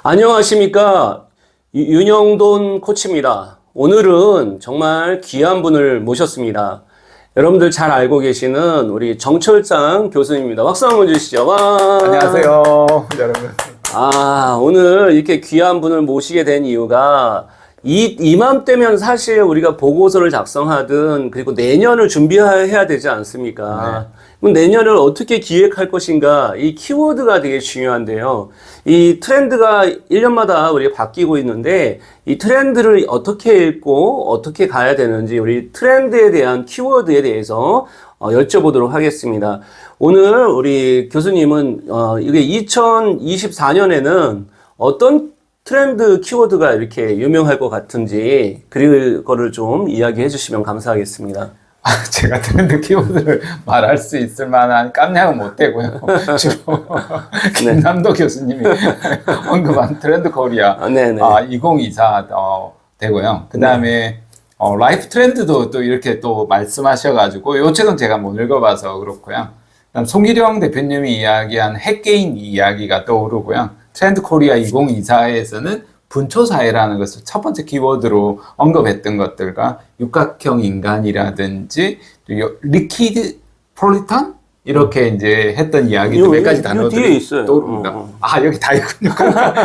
안녕하십니까. 윤영돈 코치입니다. 오늘은 정말 귀한 분을 모셨습니다. 여러분들 잘 알고 계시는 우리 정철장 교수님입니다. 박수 한번 주시죠. 와. 안녕하세요, 여러분. 오늘 이렇게 귀한 분을 모시게 된 이유가 이맘때면 사실 우리가 보고서를 작성하든 그리고 내년을 준비해야 되지 않습니까? 네. 그럼 내년을 어떻게 기획할 것인가? 이 키워드가 되게 중요한데요. 이 트렌드가 1년마다 우리가 바뀌고 있는데 이 트렌드를 어떻게 읽고 어떻게 가야 되는지 우리 트렌드에 대한 키워드에 대해서 여쭤보도록 하겠습니다. 오늘 우리 교수님은 이게 2024년에는 어떤 트렌드 키워드가 이렇게 유명할 것 같은지 그거를 좀 이야기해 주시면 감사하겠습니다. 제가 트렌드 키워드를 말할 수 있을 만한 깜냥은 못 되고요. 주로 김남도 교수님이 언급한 트렌드 코리아 2024 되고요. 그 다음에 라이프 트렌드도 또 이렇게 또 말씀하셔가지고 요 책은 제가 못 읽어봐서 그렇고요. 그다음 송기령 대표님이 이야기한 핵게임 이야기가 떠오르고요. 트렌드 코리아 2024에서는 분초사회라는 것을 첫 번째 키워드로 언급했던 것들과 육각형 인간이라든지 리퀴드 폴리탄 이렇게 이제 했던 이야기도 몇 가지 단어들이 떠오릅니다. 여기 다 있군요.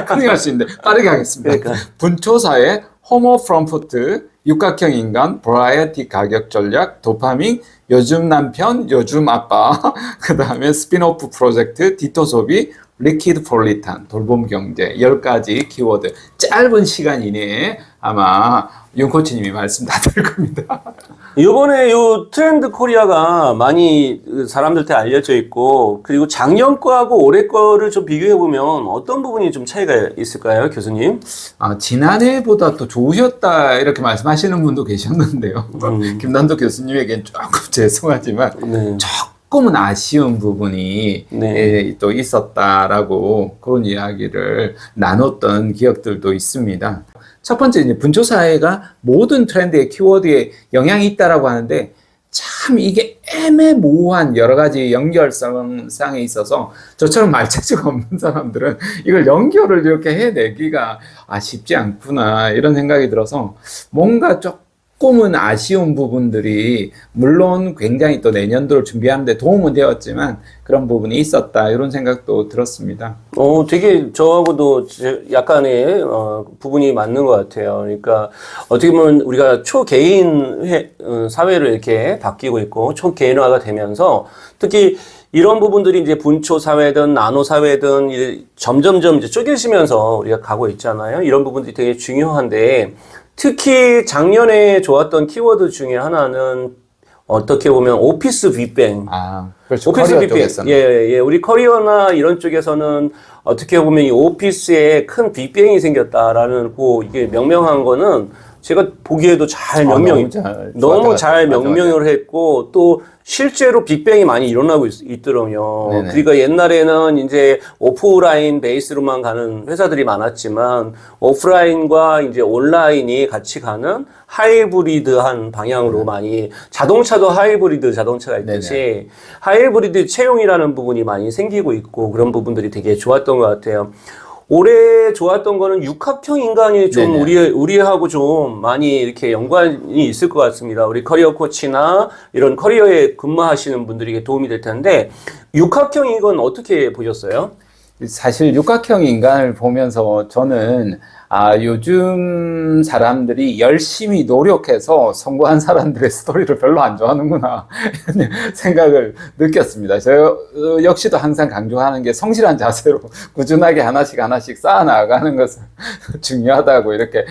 큰일 날 수 있는데 빠르게 하겠습니다. 그러니까. 분초사회, 호모 프롬프트, 육각형 인간, 버라이어티 가격 전략, 도파민, 요즘 남편, 요즘 아빠, 그 다음에 스피노프 프로젝트, 디토 소비, 리퀴드 폴리탄, 돌봄 경제 10가지 키워드 짧은 시간 이내에 아마 윤 코치님이 말씀 다 드릴 겁니다. 이번에 요 트렌드 코리아가 많이 사람들한테 알려져 있고 그리고 작년 거하고 올해 거를 좀 비교해 보면 어떤 부분이 좀 차이가 있을까요, 교수님? 지난해보다 또 좋으셨다 이렇게 말씀하시는 분도 계셨는데요. 김남도 교수님에겐 조금 죄송하지만 조금은 아쉬운 부분이 또 있었다라고 그런 이야기를 나눴던 기억들도 있습니다. 첫 번째, 이제 분초사회가 모든 트렌드의 키워드에 영향이 있다라고 하는데 참 이게 애매모호한 여러 가지 연결성상에 있어서 저처럼 말재주가 없는 사람들은 이걸 연결을 이렇게 해내기가 쉽지 않구나 이런 생각이 들어서 뭔가 조금은 아쉬운 부분들이 물론 굉장히 또 내년도를 준비하는데 도움은 되었지만 그런 부분이 있었다 이런 생각도 들었습니다. 되게 저하고도 약간의 부분이 맞는 것 같아요. 그러니까 어떻게 보면 우리가 초개인 사회를 이렇게 바뀌고 있고 초개인화가 되면서 특히 이런 부분들이 이제 분초 사회든 나노 사회든 이제 점점점 이제 쪼개지면서 우리가 가고 있잖아요. 이런 부분들이 되게 중요한데 특히 작년에 좋았던 키워드 중에 하나는 어떻게 보면 오피스 빅뱅. 그렇죠. 오피스 빅뱅. 우리 커리어나 이런 쪽에서는 어떻게 보면 이 오피스에 큰 빅뱅이 생겼다라는 이게 명명한 거는 제가 보기에도 너무 잘 명명을 했고 또 실제로 빅뱅이 많이 일어나고 있더라고요. 그러니까 옛날에는 이제 오프라인 베이스로만 가는 회사들이 많았지만 오프라인과 이제 온라인이 같이 가는 하이브리드한 방향으로 많이 자동차도 하이브리드 자동차가 있듯이 하이브리드 채용이라는 부분이 많이 생기고 있고 그런 부분들이 되게 좋았던 것 같아요. 올해 좋았던 거는 육각형 인간이 좀 우리하고 좀 많이 이렇게 연관이 있을 것 같습니다. 우리 커리어 코치나 이런 커리어에 근무하시는 분들에게 도움이 될 텐데 육각형 인간 어떻게 보셨어요? 사실 육각형 인간을 보면서 저는 요즘 사람들이 열심히 노력해서 성공한 사람들의 스토리를 별로 안 좋아하는구나 이런 생각을 느꼈습니다. 저 역시도 항상 강조하는 게 성실한 자세로 꾸준하게 하나씩 쌓아나가는 것은 중요하다고 이렇게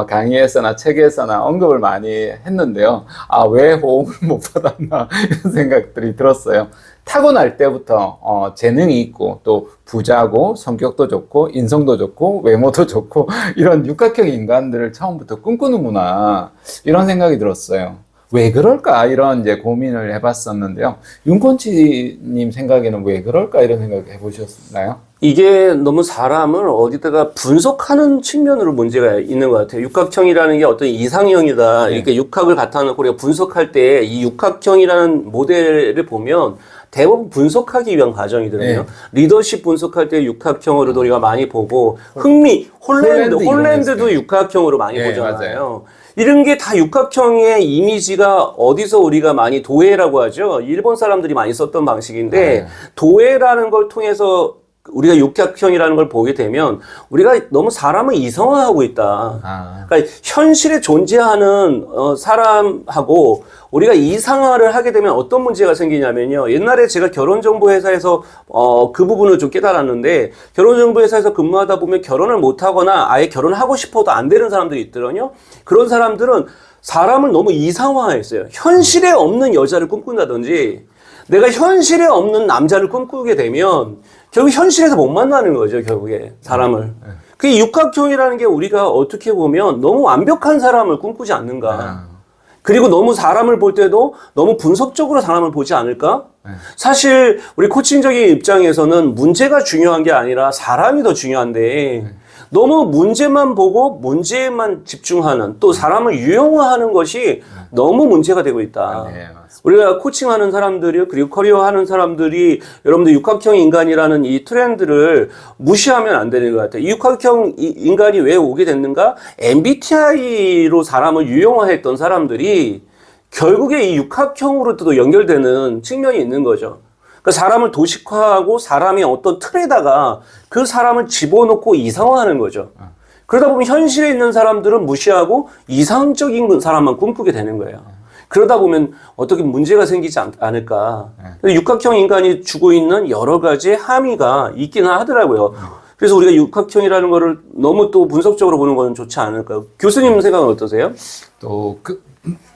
강의에서나 책에서나 언급을 많이 했는데요. 왜 호응을 못 받았나 이런 생각들이 들었어요. 타고날 때부터 재능이 있고 또 부자고 성격도 좋고 인성도 좋고 외모도 좋고 이런 육각형 인간들을 처음부터 꿈꾸는구나 이런 생각이 들었어요. 왜 그럴까 이런 이제 고민을 해봤었는데요. 윤콘치님 생각에는 왜 그럴까 이런 생각 해보셨나요? 이게 너무 사람을 어디다가 분석하는 측면으로 문제가 있는 것 같아요. 육각형이라는 게 어떤 이상형이다. 이렇게 육각을 갖다 놓고 우리가 분석할 때 이 육각형이라는 모델을 보면 대부분 분석하기 위한 과정이거든요. 네. 리더십 분석할 때 육각형으로도 우리가 많이 보고 홀랜드도 육각형으로 많이 네, 보잖아요. 맞아요. 이런 게 다 육각형의 이미지가 어디서 우리가 많이 도해라고 하죠. 일본 사람들이 많이 썼던 방식인데 도해라는 걸 통해서 우리가 육각형이라는 걸 보게 되면 우리가 너무 사람을 이성화하고 있다. 그러니까 현실에 존재하는 사람하고 우리가 이상화를 하게 되면 어떤 문제가 생기냐면요. 옛날에 제가 결혼정보회사에서 그 부분을 좀 깨달았는데 결혼정보회사에서 근무하다 보면 결혼을 못하거나 아예 결혼하고 싶어도 안 되는 사람들이 있더라고요. 그런 사람들은 사람을 너무 이상화했어요. 현실에 없는 여자를 꿈꾼다든지 내가 현실에 없는 남자를 꿈꾸게 되면 결국 현실에서 못 만나는 거죠, 결국에 사람을. 그 육각형이라는 게 우리가 어떻게 보면 너무 완벽한 사람을 꿈꾸지 않는가. 그리고 너무 사람을 볼 때도 너무 분석적으로 사람을 보지 않을까? 사실 우리 코칭적인 입장에서는 문제가 중요한 게 아니라 사람이 더 중요한데 너무 문제만 보고 문제에만 집중하는 또 사람을 유형화하는 것이 너무 문제가 되고 있다. 우리가 코칭하는 사람들이 그리고 커리어 하는 사람들이 여러분들 육각형 인간이라는 이 트렌드를 무시하면 안 되는 것 같아요. 이 육각형 인간이 왜 오게 됐는가? MBTI로 사람을 유형화했던 사람들이 결국에 이 육각형으로도 연결되는 측면이 있는 거죠. 그러니까 사람을 도식화하고 사람이 어떤 틀에다가 그 사람을 집어넣고 이상화하는 거죠. 그러다 보면 현실에 있는 사람들은 무시하고 이상적인 사람만 꿈꾸게 되는 거예요. 그러다 보면 어떻게 문제가 생기지 않을까. 육각형 인간이 주고 있는 여러 가지 함의가 있기는 하더라고요. 그래서 우리가 육각형이라는 거를 너무 또 분석적으로 보는 건 좋지 않을까요? 교수님 생각은 어떠세요? 또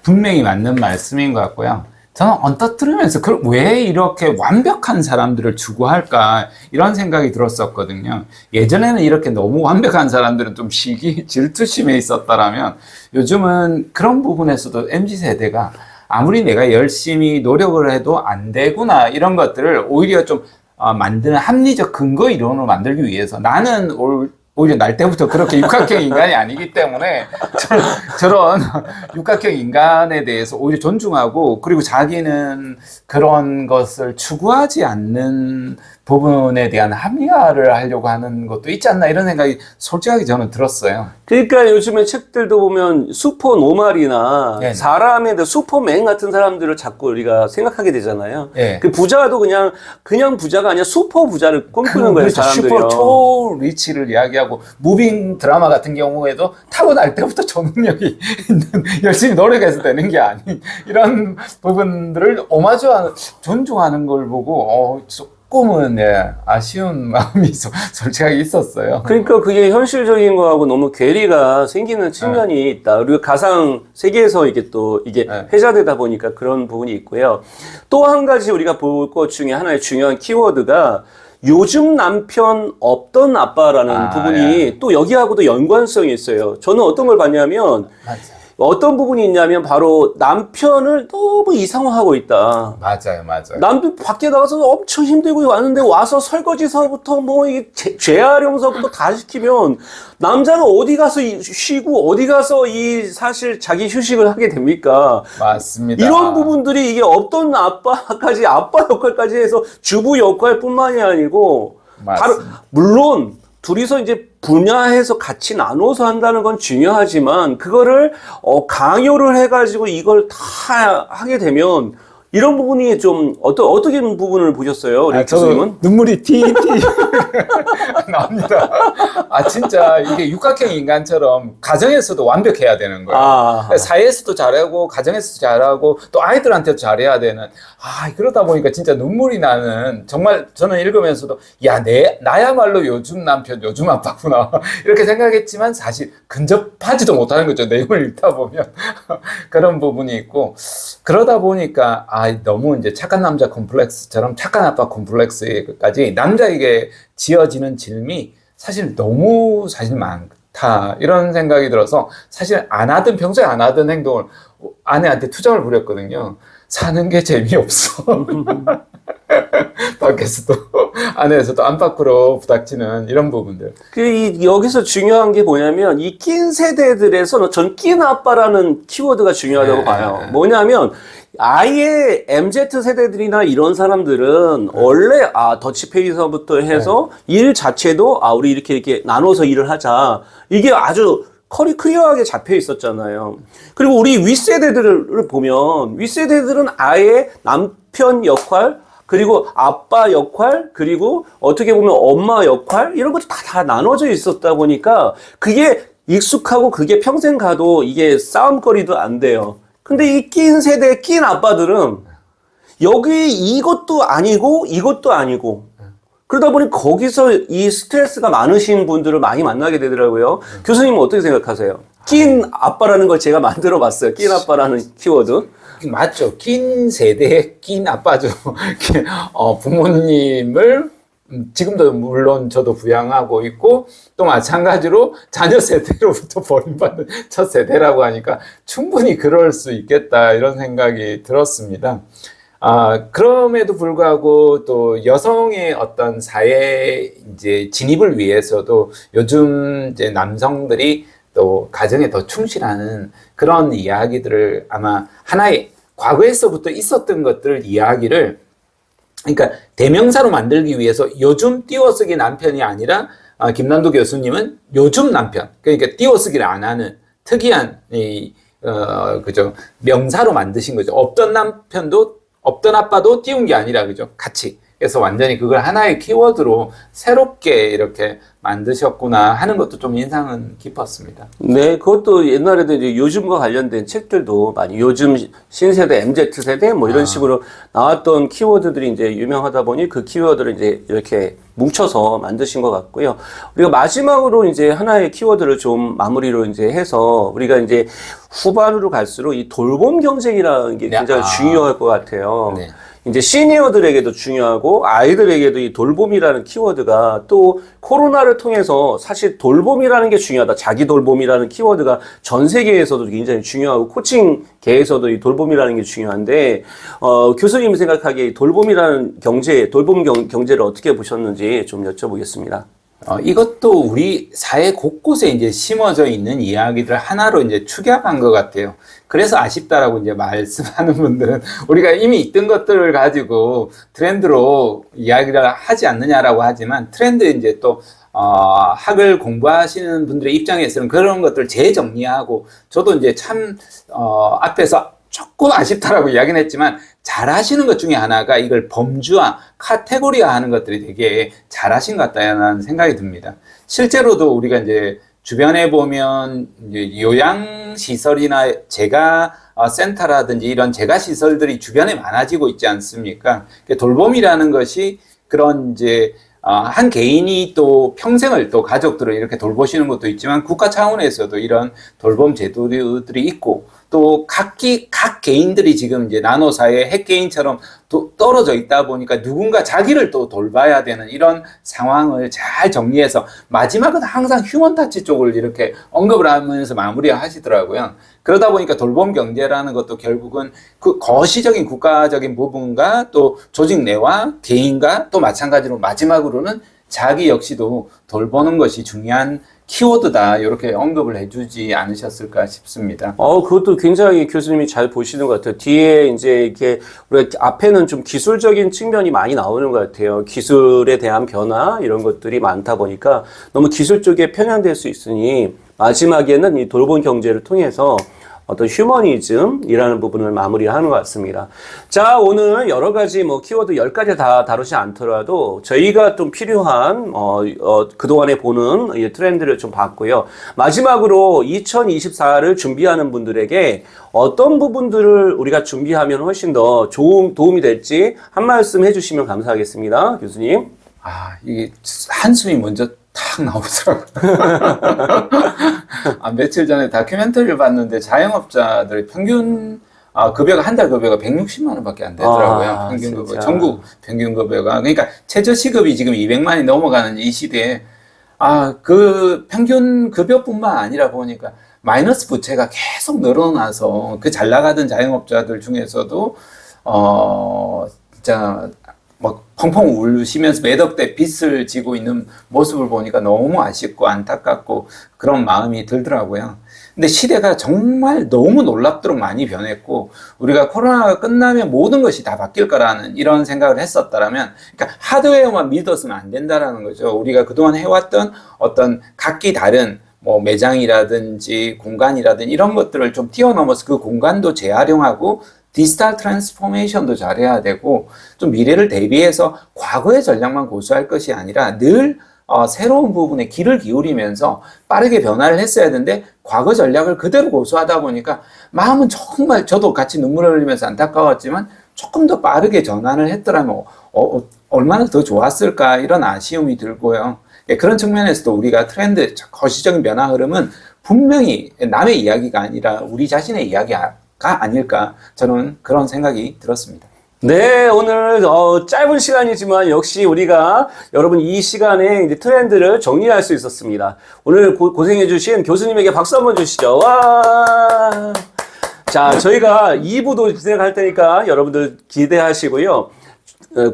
분명히 맞는 말씀인 것 같고요. 저는 언뜻 들으면서 왜 이렇게 완벽한 사람들을 추구할까 이런 생각이 들었었거든요. 예전에는 이렇게 너무 완벽한 사람들은 좀 질투심에 있었다라면 요즘은 그런 부분에서도 MZ세대가 아무리 내가 열심히 노력을 해도 안 되구나 이런 것들을 오히려 좀 만드는 합리적 근거 이론으로 만들기 위해서 나는 오히려 날 때부터 그렇게 육각형 인간이 아니기 때문에 저런 육각형 인간에 대해서 오히려 존중하고 그리고 자기는 그런 것을 추구하지 않는 부분에 대한 합리화를 하려고 하는 것도 있지 않나 이런 생각이 솔직하게 저는 들었어요. 그러니까 요즘에 책들도 보면 슈퍼노말이나 네네. 사람에 대해 슈퍼맨 같은 사람들을 자꾸 우리가 생각하게 되잖아요. 네. 그 부자도 그냥 부자가 아니라 슈퍼 부자를 꿈꾸는 거예요, 그렇죠. 사람들이요. 슈퍼 초리치를 이야기하고 무빙 드라마 같은 경우에도 타고날 때부터 초능력이 있는 열심히 노력해서 되는 게 아닌 이런 부분들을 오마주하는 존중하는 걸 보고 조금은 아쉬운 마음이 솔직하게 있었어요. 그러니까 그게 현실적인 거하고 너무 괴리가 생기는 측면이 있다. 그리고 가상 세계에서 이게 회자되다 보니까 그런 부분이 있고요. 또 한 가지 우리가 볼 것 중에 하나의 중요한 키워드가 요즘 남편 없던 아빠라는 부분이 또 여기하고도 연관성이 있어요. 저는 어떤 걸 봤냐면 맞아요. 어떤 부분이 있냐면 바로 남편을 너무 이상화하고 있다. 맞아요. 남편 밖에 나가서 엄청 힘들고 왔는데 와서 설거지서부터 뭐 재활용서부터 다 시키면 남자는 어디 가서 쉬고 어디 가서 사실 자기 휴식을 하게 됩니까? 맞습니다. 이런 부분들이 이게 없던 아빠까지 아빠 역할까지 해서 주부 역할뿐만이 아니고 바로 물론 둘이서 이제 분야해서 같이 나눠서 한다는 건 중요하지만 그거를 강요를 해가지고 이걸 다 하게 되면 이런 부분이 좀 어떻게 부분을 보셨어요, 우리 교수님은? 눈물이 티 나옵니다. 진짜 이게 육각형 인간처럼 가정에서도 완벽해야 되는 거예요. 사회에서도 잘하고 가정에서도 잘하고 또 아이들한테도 잘해야 되는. 그러다 보니까 진짜 눈물이 나는 정말 저는 읽으면서도 나야말로 요즘 남편, 요즘 아빠구나 이렇게 생각했지만 사실 근접하지도 못하는 거죠. 내용을 읽다 보면 그런 부분이 있고 그러다 보니까 너무 이제 착한 남자 콤플렉스처럼 착한 아빠 콤플렉스까지 남자에게 지어지는 짐이 사실 너무 많다 이런 생각이 들어서 사실 평소에 안 하던 행동을 아내한테 투정을 부렸거든요. 사는 게 재미없어. 밖에서도 안에서도 안팎으로 부닥치는 이런 부분들. 여기서 중요한 게 뭐냐면 이 낀 세대들에서는 전 낀 아빠라는 키워드가 중요하다고 봐요. 뭐냐면 아예 MZ 세대들이나 이런 사람들은 원래 더치페이서부터 해서 일 자체도 우리 이렇게 나눠서 일을 하자. 이게 아주 클리어하게 잡혀 있었잖아요. 그리고 우리 윗세대들을 보면 윗세대들은 아예 남편 역할, 그리고 아빠 역할, 그리고 어떻게 보면 엄마 역할, 이런 것도 다 나눠져 있었다 보니까 그게 익숙하고 그게 평생 가도 이게 싸움거리도 안 돼요. 근데 이 낀 세대, 낀 아빠들은 여기 이것도 아니고 이것도 아니고 그러다 보니 거기서 이 스트레스가 많으신 분들을 많이 만나게 되더라고요. 교수님은 어떻게 생각하세요? 낀 아빠라는 걸 제가 만들어 봤어요. 낀 아빠라는 키워드. 맞죠. 낀 세대의 낀 아빠죠. 부모님을 지금도 물론 저도 부양하고 있고 또 마찬가지로 자녀 세대로부터 버림받는 첫 세대라고 하니까 충분히 그럴 수 있겠다 이런 생각이 들었습니다. 그럼에도 불구하고 또 여성의 어떤 사회 이제 진입을 위해서도 요즘 이제 남성들이 또 가정에 더 충실하는 그런 이야기들을 아마 하나의 과거에서부터 있었던 것들 이야기를 그러니까 대명사로 만들기 위해서 요즘 띄어쓰기 남편이 아니라 김남도 교수님은 요즘 남편 그러니까 띄어쓰기를 안 하는 특이한 그죠 명사로 만드신 거죠. 없던 남편도 없던 아빠도 띄운 게 아니라 그죠 같이 그래서 완전히 그걸 하나의 키워드로 새롭게 이렇게 만드셨구나 하는 것도 좀 인상은 깊었습니다. 네, 그것도 옛날에도 이제 요즘과 관련된 책들도 많이 요즘 신세대, MZ세대 뭐 이런 식으로 나왔던 키워드들이 이제 유명하다 보니 그 키워드를 이제 이렇게 뭉쳐서 만드신 것 같고요. 우리가 마지막으로 이제 하나의 키워드를 좀 마무리로 이제 해서 우리가 이제 후반으로 갈수록 이 돌봄 경쟁이라는 게 굉장히 중요할 것 같아요. 네. 이제 시니어들에게도 중요하고 아이들에게도 이 돌봄이라는 키워드가 또 코로나를 통해서 사실 돌봄이라는 게 중요하다. 자기 돌봄이라는 키워드가 전 세계에서도 굉장히 중요하고 코칭계에서도 이 돌봄이라는 게 중요한데 교수님이 생각하기에 돌봄이라는 돌봄 경제를 어떻게 보셨는지 좀 여쭤보겠습니다. 이것도 우리 사회 곳곳에 이제 심어져 있는 이야기들 하나로 이제 축약한 것 같아요. 그래서 아쉽다라고 이제 말씀하는 분들은 우리가 이미 있던 것들을 가지고 트렌드로 이야기를 하지 않느냐라고 하지만 트렌드 이제 또 학을 공부하시는 분들의 입장에서는 그런 것들을 재정리하고 저도 이제 참 앞에서 조금 아쉽다라고 이야기는 했지만 잘 하시는 것 중에 하나가 이걸 범주화, 카테고리화 하는 것들이 되게 잘 하신 것 같다는 생각이 듭니다. 실제로도 우리가 이제 주변에 보면 이제 요양시설이나 재가 센터라든지 이런 재가 시설들이 주변에 많아지고 있지 않습니까? 돌봄이라는 것이 그런 이제 한 개인이 또 평생을 또 가족들을 이렇게 돌보시는 것도 있지만 국가 차원에서도 이런 돌봄 제도들이 있고 또 각 개인들이 지금 이제 나노사회 핵개인처럼 떨어져 있다 보니까 누군가 자기를 또 돌봐야 되는 이런 상황을 잘 정리해서 마지막은 항상 휴먼 타치 쪽을 이렇게 언급을 하면서 마무리하시더라고요. 그러다 보니까 돌봄 경제라는 것도 결국은 그 거시적인 국가적인 부분과 또 조직 내와 개인과 또 마찬가지로 마지막으로는 자기 역시도 돌보는 것이 중요한 키워드다 이렇게 언급을 해주지 않으셨을까 싶습니다. 그것도 굉장히 교수님이 잘 보시는 것 같아요. 뒤에 이제 이렇게 우리가 앞에는 좀 기술적인 측면이 많이 나오는 것 같아요. 기술에 대한 변화 이런 것들이 많다 보니까 너무 기술 쪽에 편향될 수 있으니 마지막에는 이 돌봄 경제를 통해서 어떤 휴머니즘이라는 부분을 마무리하는 것 같습니다. 자, 오늘 여러 가지 키워드 10가지 다 다루지 않더라도 저희가 좀 필요한 그동안에 보는 이 트렌드를 좀 봤고요. 마지막으로 2024를 준비하는 분들에게 어떤 부분들을 우리가 준비하면 훨씬 더 도움이 될지 한 말씀 해주시면 감사하겠습니다. 교수님. 이게 한숨이 먼저 탁 나오더라고요. 며칠 전에 다큐멘터리를 봤는데 자영업자들의 평균 급여가 한 달 급여가 160만 원밖에 안 되더라고요. 평균 급여, 전국 평균 급여가. 그러니까 최저 시급이 지금 200만이 넘어가는 이 시대에 그 평균 급여뿐만 아니라 보니까 마이너스 부채가 계속 늘어나서 그 잘 나가던 자영업자들 중에서도 진짜 막 펑펑 울시면서 몇 억대 빚을 지고 있는 모습을 보니까 너무 아쉽고 안타깝고 그런 마음이 들더라고요. 근데 시대가 정말 너무 놀랍도록 많이 변했고, 우리가 코로나가 끝나면 모든 것이 다 바뀔 거라는 이런 생각을 했었다라면, 그러니까 하드웨어만 믿었으면 안 된다라는 거죠. 우리가 그동안 해왔던 어떤 각기 다른 뭐 매장이라든지 공간이라든지 이런 것들을 좀 뛰어넘어서 그 공간도 재활용하고 디지털 트랜스포메이션도 잘해야 되고, 좀 미래를 대비해서 과거의 전략만 고수할 것이 아니라 늘 새로운 부분에 귀를 기울이면서 빠르게 변화를 했어야 되는데, 과거 전략을 그대로 고수하다 보니까 마음은 정말, 저도 같이 눈물을 흘리면서 안타까웠지만 조금 더 빠르게 전환을 했더라면 얼마나 더 좋았을까, 이런 아쉬움이 들고요. 그런 측면에서도 우리가 트렌드, 거시적인 변화 흐름은 분명히 남의 이야기가 아니라 우리 자신의 이야기가 아닐까, 저는 그런 생각이 들었습니다. 네, 오늘 짧은 시간이지만 역시 우리가 여러분 이 시간에 이제 트렌드를 정리할 수 있었습니다. 오늘 고생해주신 교수님에게 박수 한번 주시죠. 와! 자, 저희가 2부도 진행할 테니까 여러분들 기대하시고요.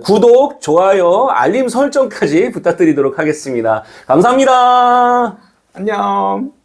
구독, 좋아요, 알림 설정까지 부탁드리도록 하겠습니다. 감사합니다. 안녕.